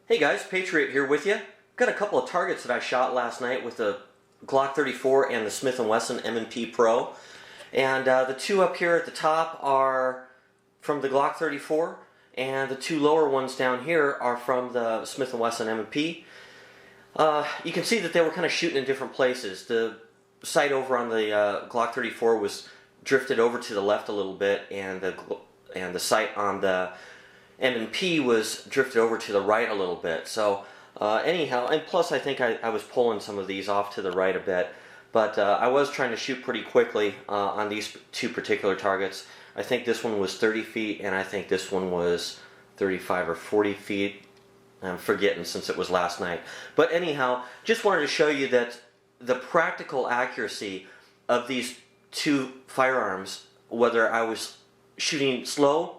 Hey guys, Patriot here with you. Got a couple of targets that I shot last night with the Glock 34 and the Smith & Wesson M&P Pro. And the two up here at the top are from the Glock 34, and the two lower ones down here are from the Smith & Wesson M&P. You can see that they were kind of shooting in different places. The sight over on the Glock 34 was drifted over to the left a little bit, and the sight on the M&P was drifted over to the right a little bit. So anyhow, and plus I think I was pulling some of these off to the right a bit, but I was trying to shoot pretty quickly on these two particular targets. I think this one was 30 feet and I think this one was 35 or 40 feet. I'm forgetting since it was last night. But anyhow, just wanted to show you that the practical accuracy of these two firearms, whether I was shooting slow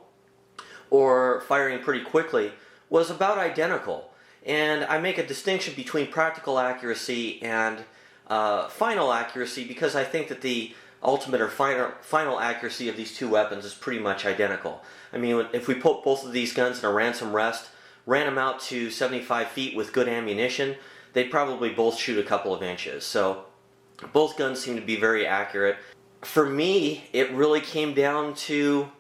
or firing pretty quickly, was about identical. And I make a distinction between practical accuracy and final accuracy because I think that the ultimate or final accuracy of these two weapons is pretty much identical. I mean, if we put both of these guns in a ransom rest, ran them out to 75 feet with good ammunition, they'd probably both shoot a couple of inches. So both guns seem to be very accurate. For me, it really came down to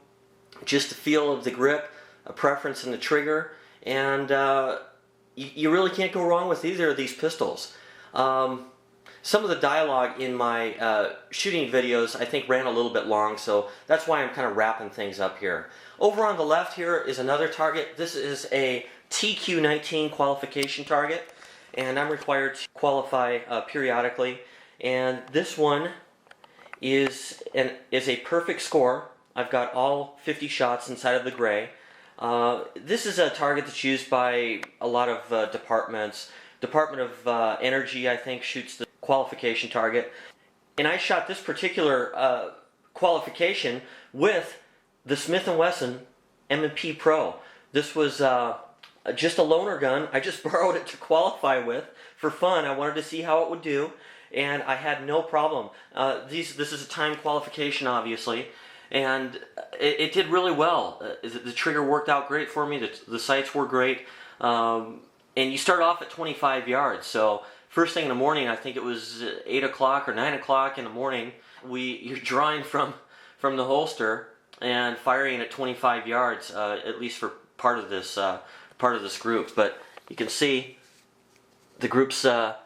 just the feel of the grip, a preference in the trigger, and you really can't go wrong with either of these pistols. Some of the dialogue in my shooting videos I think ran a little bit long, so that's why I'm kind of wrapping things up here. Over on the left here is another target. This is a TQ19 qualification target, and I'm required to qualify periodically, and this one is a perfect score. I've got all 50 shots inside of the gray. This is a target that's used by a lot of departments. Department of Energy, I think, shoots the qualification target. And I shot this particular qualification with the Smith & Wesson M&P Pro. This was just a loaner gun. I just borrowed it to qualify with for fun. I wanted to see how it would do, and I had no problem. This is a timed qualification, obviously. And it did really well. The trigger worked out great for me. The sights were great. And you start off at 25 yards. So first thing in the morning, I think it was 8 o'clock or 9 o'clock in the morning, you're drawing from the holster and firing at 25 yards, at least for part of this group. But you can see the group's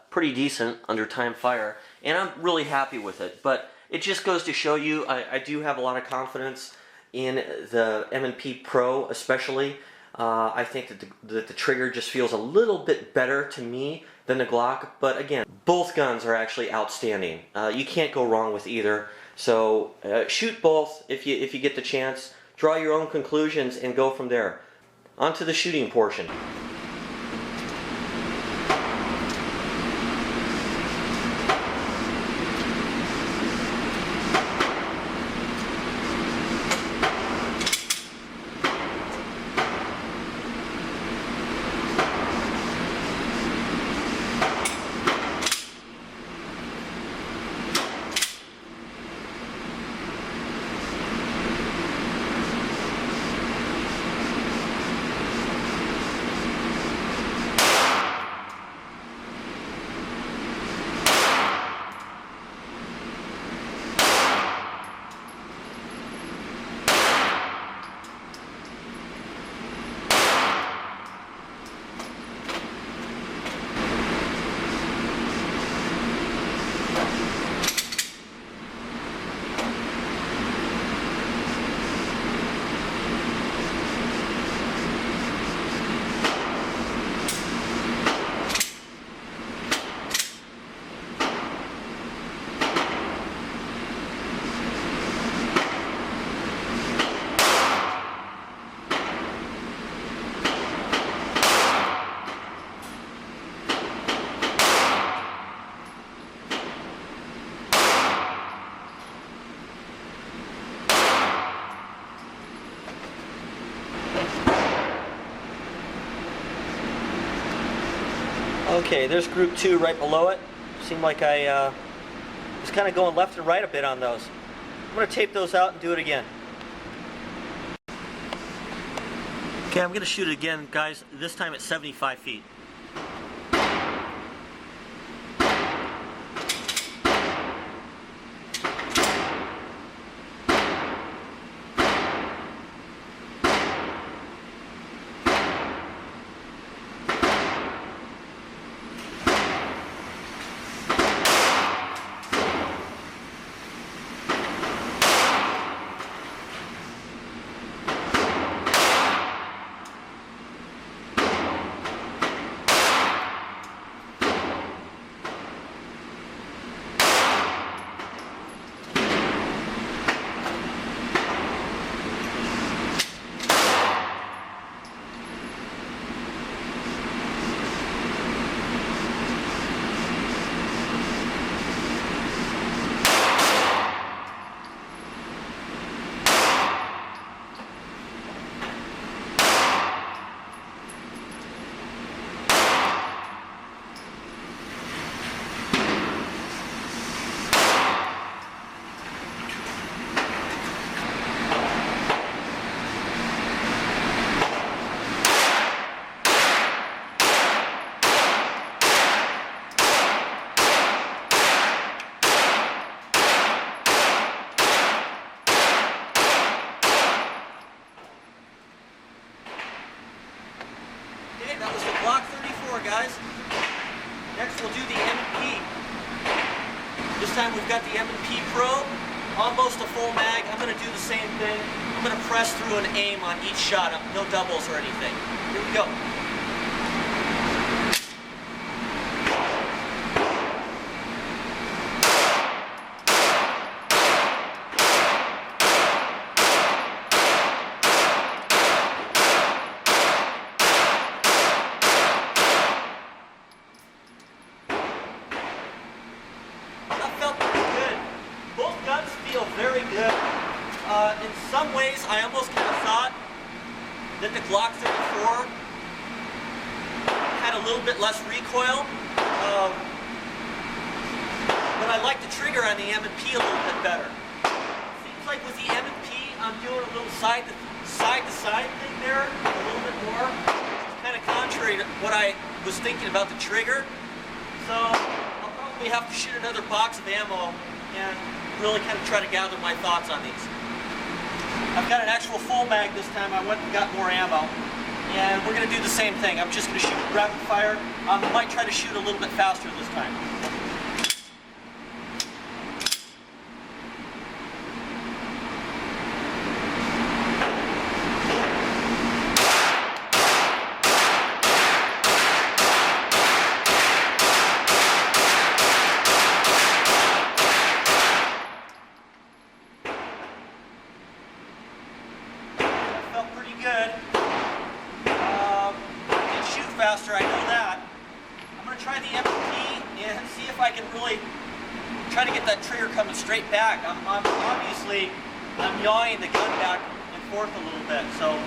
pretty decent under time fire, and I'm really happy with it. But it just goes to show you, I do have a lot of confidence in the M&P Pro especially. I think that the trigger just feels a little bit better to me than the Glock. But again, both guns are actually outstanding. You can't go wrong with either. So shoot both if you get the chance. Draw your own conclusions and go from there. On to the shooting portion. Okay, there's group 2 right below it. Seemed like I was kind of going left and right a bit on those. I'm going to tape those out and do it again. Okay, I'm going to shoot it again, guys, this time at 75 feet. That was the Glock 34, guys. Next we'll do the M&P. This time we've got the M&P Pro, almost a full mag. I'm going to do the same thing. I'm going to press through and aim on each shot, no doubles or anything. Here we go. Feel very good. In some ways, I almost kind of thought that the Glock 34 had a little bit less recoil, but I like the trigger on the M&P a little bit better. Seems like with the M&P, I'm doing a little side to side thing there, a little bit more. It's kind of contrary to what I was thinking about the trigger. So I'll probably have to shoot another box of ammo and really kind of try to gather my thoughts on these. I've got an actual full mag this time. I went and got more ammo. And we're going to do the same thing. I'm just going to shoot rapid fire. I might try to shoot a little bit faster this time. Pretty good. Can shoot faster, I know that. I'm going to try the M&P and see if I can really try to get that trigger coming straight back. I'm yawing the gun back and forth a little bit, so I'm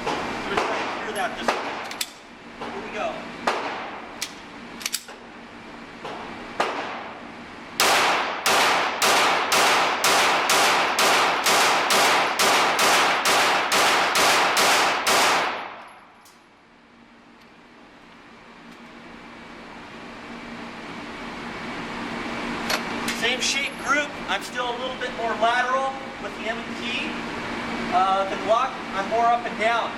going to try to clear that this way. Here we go. Same shape group, I'm still a little bit more lateral with the M&P. The Glock, I'm more up and down.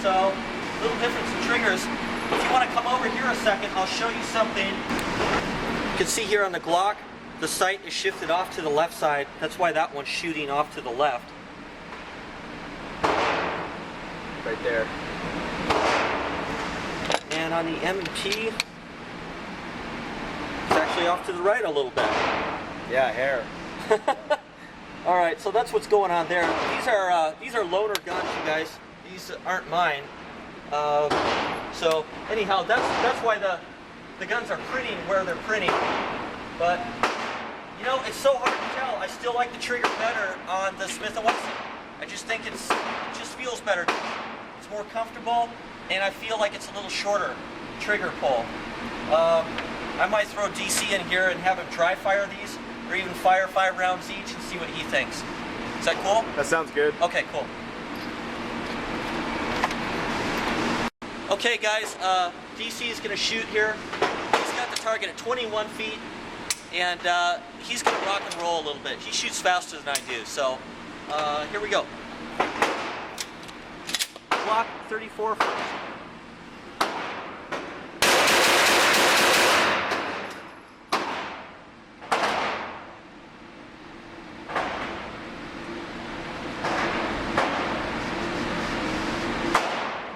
So, a little difference in triggers. If you want to come over here a second, I'll show you something. You can see here on the Glock, the sight is shifted off to the left side. That's why that one's shooting off to the left. Right there. And on the M&P, it's actually off to the right a little bit. Yeah, hair. All right, so that's what's going on there. These are loaner guns, you guys. These aren't mine. So anyhow, that's why the guns are printing where they're printing. But you know, it's so hard to tell. I still like the trigger better on the Smith & Wesson. I just think it just feels better. It's more comfortable, and I feel like it's a little shorter trigger pull. I might throw DC in here and have him dry fire these, or even fire 5 rounds each and see what he thinks. Is that cool? That sounds good. Okay, cool. Okay guys, DC is going to shoot here. He's got the target at 21 feet, and he's going to rock and roll a little bit. He shoots faster than I do, so here we go. Glock 34 first.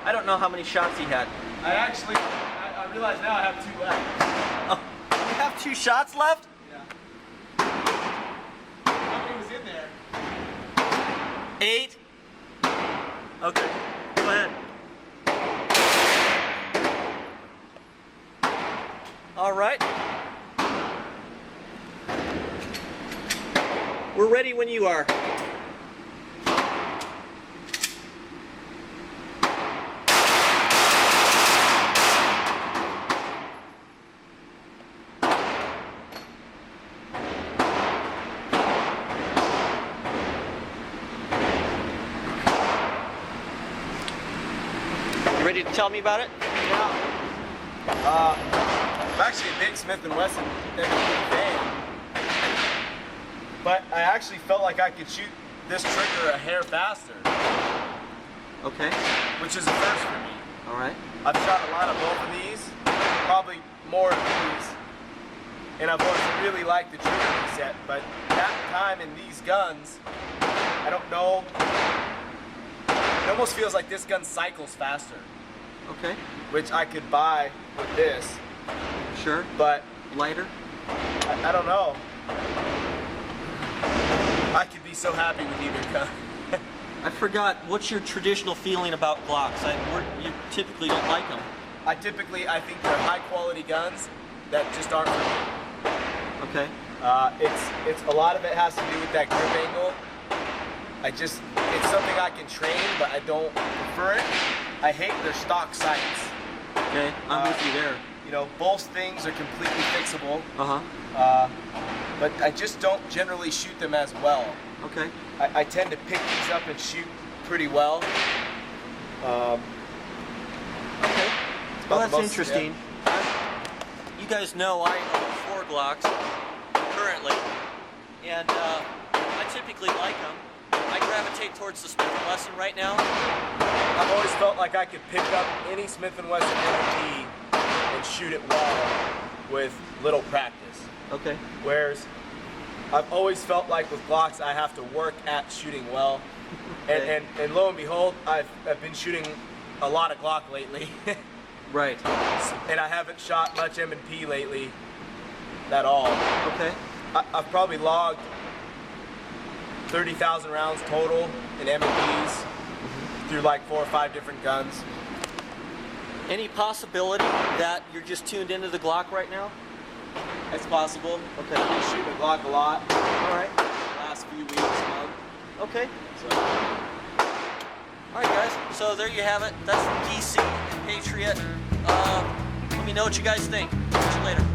I don't know how many shots he had. I realize now I have 2 left. Oh, you have 2 shots left? Yeah. How many was in there? 8. Okay, go ahead. All right. We're ready when you are. Ready to tell me about it? Yeah. I'm actually a big Smith & Wesson fan, but I actually felt like I could shoot this trigger a hair faster. Okay. Which is a first for me. All right. I've shot a lot of both of these, probably more of these, and I've always really liked the trigger reset, but that time in these guns, I don't know, it almost feels like this gun cycles faster. Okay. Which I could buy with this. Sure. But lighter? I don't know. I could be so happy with either gun. I forgot, what's your traditional feeling about Glocks? You typically don't like them. I think they're high quality guns that just aren't for me. Okay. It's a lot of it has to do with that grip angle. It's something I can train, but I don't prefer it. I hate their stock sights. Okay, I'm with you there. You know, both things are completely fixable. Uh-huh. But I just don't generally shoot them as well. Okay. I tend to pick these up and shoot pretty well. Okay. Well, that's interesting. Yeah. You guys know I own 4 Glocks currently, and I typically like them. I gravitate towards the Smith & Wesson right now. I've always felt like I could pick up any Smith & Wesson M&P and shoot it well with little practice. Okay. Whereas I've always felt like with Glocks I have to work at shooting well. Okay. And lo and behold, I've been shooting a lot of Glock lately. Right. And I haven't shot much M&P lately at all. Okay. I've probably logged 30,000 rounds total in M&Ps through like 4 or 5 different guns. Any possibility that you're just tuned into the Glock right now? It's possible. Okay. I've been shooting the Glock a lot. All right. The last few weeks, month. Okay. So. All right, guys. So there you have it. That's from DC and Patriot. Let me know what you guys think. Catch you later.